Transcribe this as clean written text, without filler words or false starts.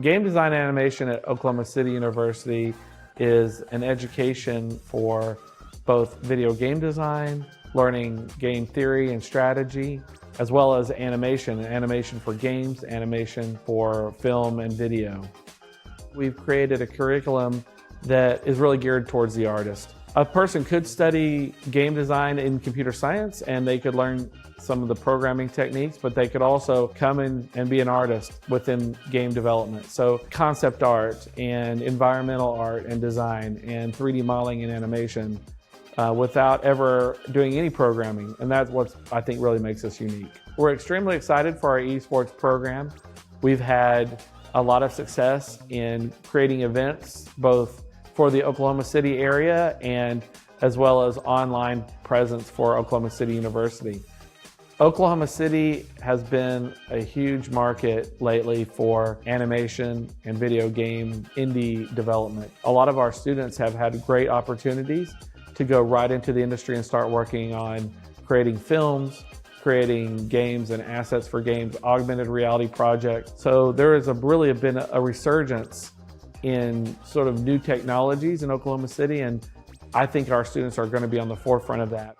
Game design animation at Oklahoma City University is an education for both video game design, learning game theory and strategy, as well as animation for games, animation for film and video. We've created a curriculum that is really geared towards the artist. A person could study game design in computer science and they could learn some of the programming techniques, but they could also come in and be an artist within game development. So concept art and environmental art and design and 3D modeling and animation without ever doing any programming. And that's what I think really makes us unique. We're extremely excited for our esports program. We've had a lot of success in creating events, both for the Oklahoma City area and as well as online presence for Oklahoma City University. Oklahoma City has been a huge market lately for animation and video game indie development. A lot of our students have had great opportunities to go right into the industry and start working on creating films, creating games and assets for games, augmented reality projects. So there has really been a resurgence in sort of new technologies in Oklahoma City, and I think our students are going to be on the forefront of that.